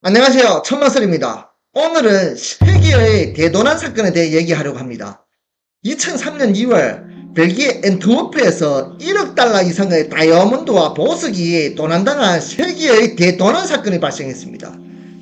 안녕하세요. 천마설입니다. 오늘은 세계의 대도난 사건에 대해 얘기하려고 합니다. 2003년 2월 벨기에 엔트워프에서 1억 달러 이상의 다이아몬드와 보석이 도난당한 세계의 대도난 사건이 발생했습니다.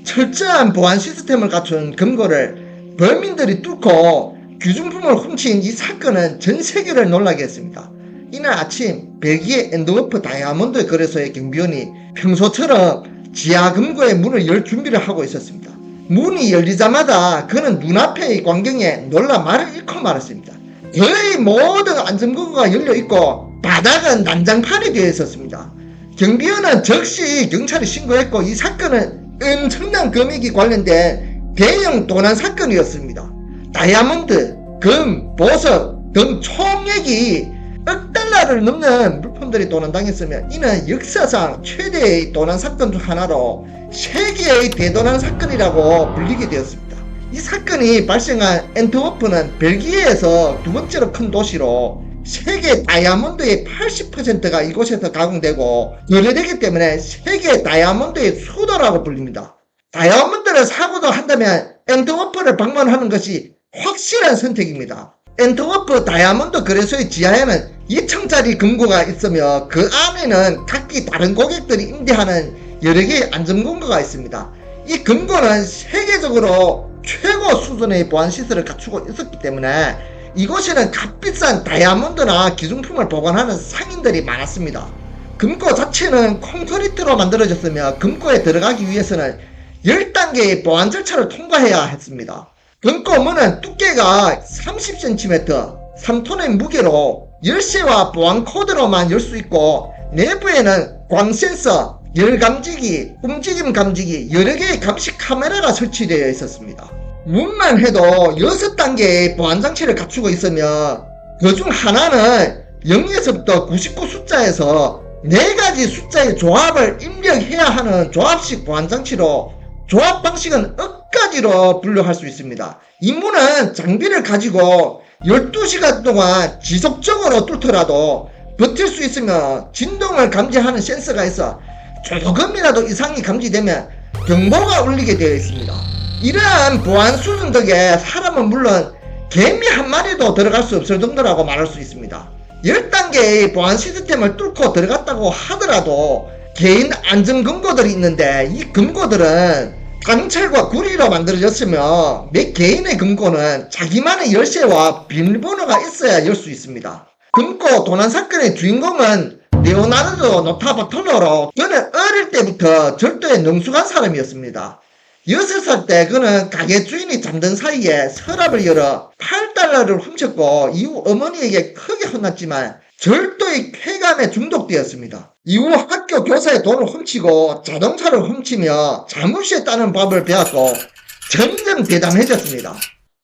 철저한 보안 시스템을 갖춘 금고를 범인들이 뚫고 귀중품을 훔친 이 사건은 전 세계를 놀라게 했습니다. 이날 아침 벨기에 엔트워프 다이아몬드 거래소의 경비원이 평소처럼 지하 금고의 문을 열 준비를 하고 있었습니다. 문이 열리자마자 그는 눈앞의 광경에 놀라 말을 잃고 말았습니다. 거의 모든 안전금고가 열려있고 바닥은 난장판이 되어 있었습니다. 경비원은 즉시 경찰에 신고했고 이 사건은 엄청난 금액이 관련된 대형 도난 사건이었습니다. 다이아몬드, 금, 보석 등 총액이 억 달러를 넘는 물품들이 도난당했으며 이는 역사상 최대의 도난 사건 중 하나로 세계의 대도난 사건이라고 불리게 되었습니다. 이 사건이 발생한 엔트워프는 벨기에에서 두 번째로 큰 도시로 세계 다이아몬드의 80%가 이곳에서 가공되고 거래되기 때문에 세계 다이아몬드의 수도라고 불립니다. 다이아몬드를 사고도 한다면 엔트워프를 방문하는 것이 확실한 선택입니다. 엔트워프 다이아몬드 거래소의 지하에는 2층짜리 금고가 있으며 그 안에는 각기 다른 고객들이 임대하는 여러 개의 안전금고가 있습니다. 이 금고는 세계적으로 최고 수준의 보안시설을 갖추고 있었기 때문에 이곳에는 값비싼 다이아몬드나 기중품을 보관하는 상인들이 많았습니다. 금고 자체는 콘크리트로 만들어졌으며 금고에 들어가기 위해서는 10단계의 보안 절차를 통과해야 했습니다. 금고 문은 두께가 30cm, 3톤의 무게로 열쇠와 보안 코드로만 열 수 있고 내부에는 광센서, 열감지기, 움직임 감지기 여러 개의 감시 카메라가 설치되어 있었습니다. 문만 해도 6단계의 보안 장치를 갖추고 있으며 그 중 하나는 0에서부터 99 숫자에서 4가지 숫자의 조합을 입력해야 하는 조합식 보안 장치로 조합 방식은 억가지로 분류할 수 있습니다. 이 문은 장비를 가지고 12시간 동안 지속적으로 뚫더라도 버틸 수 있으며 진동을 감지하는 센서가 있어 조금이라도 이상이 감지되면 경보가 울리게 되어 있습니다. 이러한 보안 수준 덕에 사람은 물론 개미 한 마리도 들어갈 수 없을 정도라고 말할 수 있습니다. 10단계의 보안 시스템을 뚫고 들어갔다고 하더라도 개인 안전 금고들이 있는데 이 금고들은 강철과 구리로 만들어졌으며 몇 개인의 금고는 자기만의 열쇠와 비밀번호가 있어야 열 수 있습니다. 금고 도난 사건의 주인공은 레오나르도 노타바톨로로 그는 어릴 때부터 절도에 능숙한 사람이었습니다. 6살 때 그는 가게 주인이 잠든 사이에 서랍을 열어 8달러를 훔쳤고 이후 어머니에게 크게 혼났지만 절도의 쾌감에 중독되었습니다. 이후 학교 교사의 돈을 훔치고 자동차를 훔치며 자물쇠 따는 법을 배웠고 점점 대담해졌습니다.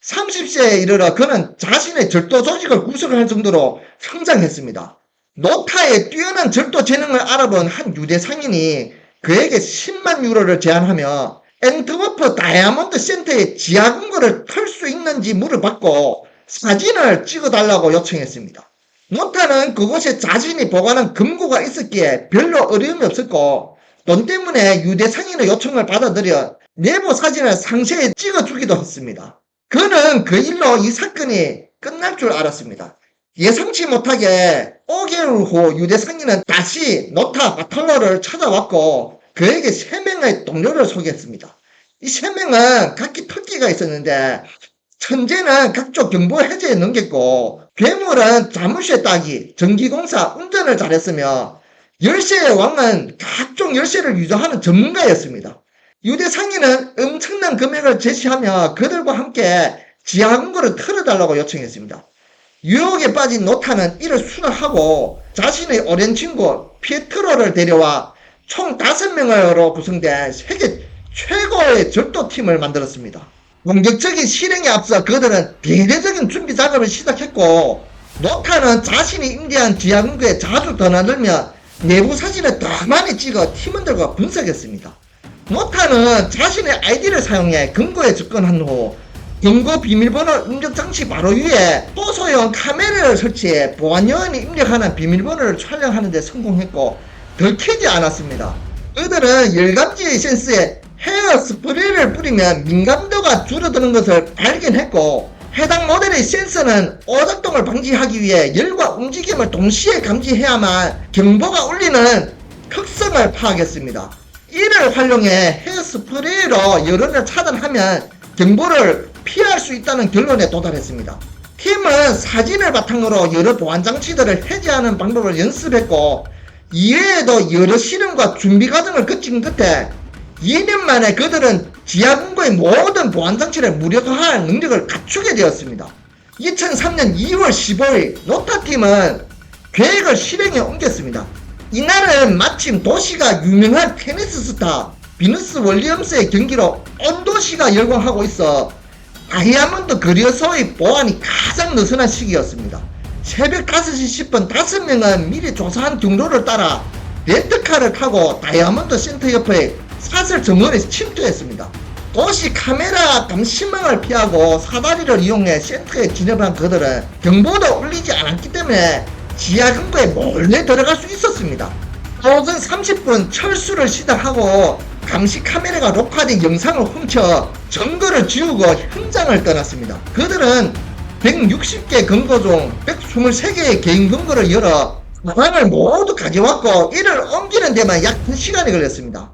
30세에 이르러 그는 자신의 절도 조직을 구성할 정도로 성장했습니다. 노타의 뛰어난 절도 재능을 알아본 한 유대 상인이 그에게 10만 유로를 제안하며 엔트워프 다이아몬드 센터의 지하 금고를 털 수 있는지 물어봤고 사진을 찍어달라고 요청했습니다. 노타는 그곳에 자신이 보관한 금고가 있었기에 별로 어려움이 없었고 돈 때문에 유대 상인의 요청을 받아들여 내부 사진을 상세히 찍어주기도 했습니다. 그는 그 일로 이 사건이 끝날 줄 알았습니다. 예상치 못하게 5개월 후 유대 상인은 다시 노타 바톨로를 찾아왔고 그에게 3명의 동료를 소개했습니다. 이 3명은 각기 특기가 있었는데 천재는 각종 경보 해제에 능했고 괴물은 자물쇠 따기, 전기공사, 운전을 잘했으며 열쇠의 왕은 각종 열쇠를 유도하는 전문가였습니다. 유대 상인은 엄청난 금액을 제시하며 그들과 함께 지하 금고를 털어달라고 요청했습니다. 유혹에 빠진 노타는 이를 수락하고 자신의 오랜 친구 피에트로를 데려와 총 5명으로 구성된 세계 최고의 절도팀을 만들었습니다. 공격적인 실행에 앞서 그들은 대대적인 준비 작업을 시작했고 노타는 자신이 임대한 지하 금고에 자주 드나들며 내부 사진을 더 많이 찍어 팀원들과 분석했습니다. 노타는 자신의 아이디를 사용해 금고에 접근한 후 금고 비밀번호 입력 장치 바로 위에 호소형 카메라를 설치해 보안 요원이 입력하는 비밀번호를 촬영하는 데 성공했고 들키지 않았습니다. 그들은 열감지 센스에 헤어 스프레이를 뿌리면 민감도가 줄어드는 것을 발견했고, 해당 모델의 센서는 오작동을 방지하기 위해 열과 움직임을 동시에 감지해야만 경보가 울리는 특성을 파악했습니다. 이를 활용해 헤어스프레이로 열을 차단하면 경보를 피할 수 있다는 결론에 도달했습니다. 팀은 사진을 바탕으로 여러 보안장치들을 해제하는 방법을 연습했고, 이외에도 여러 실험과 준비 과정을 거친 끝에 2년 만에 그들은 지하금고의 모든 보안장치를 무력화할 능력을 갖추게 되었습니다. 2003년 2월 15일 노타팀은 계획을 실행에 옮겼습니다. 이날은 마침 도시가 유명한 테니스 스타 비너스 윌리엄스의 경기로 온 도시가 열광하고 있어 다이아몬드 거리에서의 보안이 가장 느슨한 시기였습니다. 새벽 5시 10분 5명은 미리 조사한 경로를 따라 렌트카를 타고 다이아몬드 센터 옆에 사설 정원에 침투했습니다. 도시 카메라 감시망을 피하고 사다리를 이용해 센터에 진입한 그들은 경보도 울리지 않았기 때문에 지하금고에 몰래 들어갈 수 있었습니다. 오전 30분 철수를 시작하고 감시 카메라가 녹화된 영상을 훔쳐 증거를 지우고 현장을 떠났습니다. 그들은 160개 금고 중 123개의 개인 금고를 열어 가방을 모두 가져왔고, 이를 옮기는 데만 약 2시간이 걸렸습니다.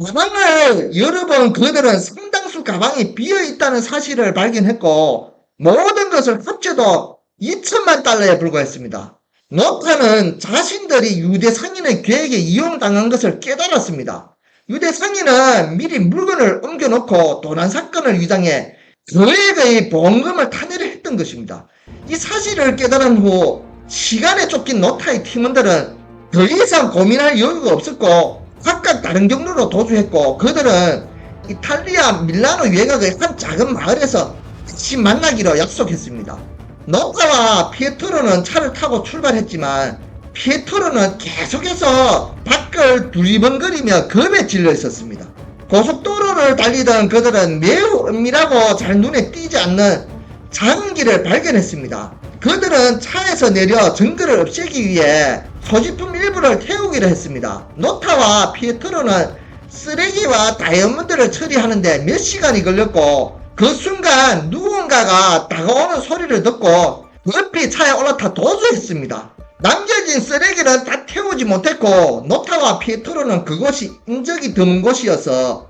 가방을 열어본 그들은 상당수 가방이 비어있다는 사실을 발견했고, 모든 것을 합쳐도 2천만 달러에 불과했습니다. 노타는 자신들이 유대 상인의 계획에 이용당한 것을 깨달았습니다. 유대 상인은 미리 물건을 옮겨놓고 도난 사건을 위장해 거액의 보험금을 타내려 했던 것입니다. 이 사실을 깨달은 후 시간에 쫓긴 노타의 팀원들은 더 이상 고민할 여유가 없었고 각각 다른 경로로 도주했고, 그들은 이탈리아 밀라노 외곽의 한 작은 마을에서 다시 만나기로 약속했습니다. 노타와 피에트로는 차를 타고 출발했지만 피에트로는 계속해서 밖을 두리번거리며 겁에 질려 있었습니다. 고속도로를 달리던 그들은 매우 은밀하고 잘 눈에 띄지 않는 작은 길을 발견했습니다. 그들은 차에서 내려 증거를 없애기 위해 소지품 일부를 태우기로 했습니다. 노타와 피에트로는 쓰레기와 다이아몬드를 처리하는데 몇 시간이 걸렸고, 그 순간 누군가가 다가오는 소리를 듣고 급히 차에 올라타 도주했습니다. 남겨진 쓰레기는 다 태우지 못했고, 노타와 피에트로는 그곳이 인적이 드문 곳이어서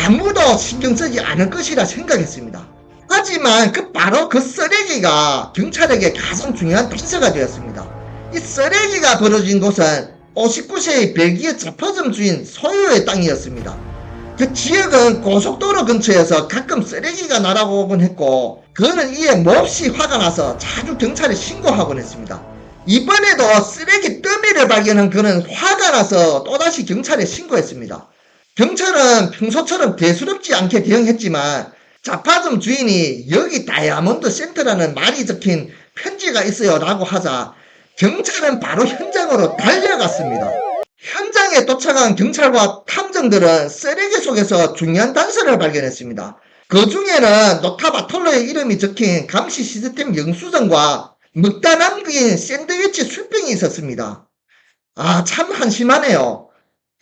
아무도 신경 쓰지 않을 것이라 생각했습니다. 하지만 바로 그 쓰레기가 경찰에게 가장 중요한 단서가 되었습니다. 이 쓰레기가 버려진 곳은 59세의 벨기에 잡화점 주인 소유의 땅이었습니다. 그 지역은 고속도로 근처에서 가끔 쓰레기가 날아오곤 했고, 그는 이에 몹시 화가 나서 자주 경찰에 신고하곤 했습니다. 이번에도 쓰레기 더미를 발견한 그는 화가 나서 또다시 경찰에 신고했습니다. 경찰은 평소처럼 대수롭지 않게 대응했지만 잡화점 주인이 여기 다이아몬드 센터라는 말이 적힌 편지가 있어요 라고 하자 경찰은 바로 현장으로 달려갔습니다. 현장에 도착한 경찰과 탐정들은 쓰레기 속에서 중요한 단서를 발견했습니다. 그 중에는 노타 바톨로의 이름이 적힌 감시 시스템 영수증과 먹다 남긴 샌드위치 술병이 있었습니다. 참 한심하네요.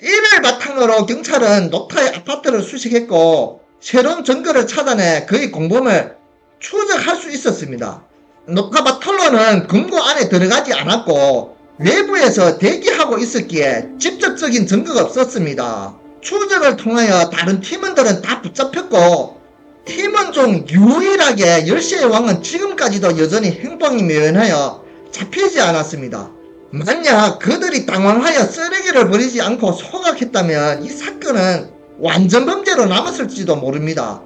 이를 바탕으로 경찰은 노타의 아파트를 수색했고 새로운 증거를 찾아내 그의 공범을 추적할 수 있었습니다. 노타 바톨로는 금고 안에 들어가지 않았고 외부에서 대기하고 있었기에 직접적인 증거가 없었습니다. 추적을 통하여 다른 팀원들은 다 붙잡혔고, 팀원 중 유일하게 열쇠의 왕은 지금까지도 여전히 행방이 묘연하여 잡히지 않았습니다. 만약 그들이 당황하여 쓰레기를 버리지 않고 소각했다면 이 사건은 완전 범죄로 남았을지도 모릅니다.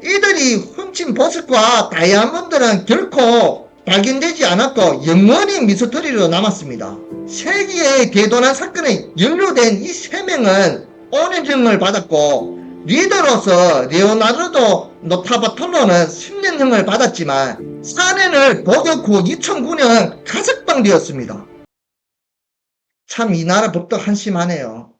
이들이 훔친 보석과 다이아몬드는 결코 발견되지 않았고 영원히 미스터리로 남았습니다. 세기의 대도난 사건에 연루된 이 3명은 오년형을 받았고, 리더로서 레오나르도 노타바톨로는 10년형을 받았지만 사내를 복역 후 2009년 가석방되었습니다. 참 이 나라 법도 한심하네요.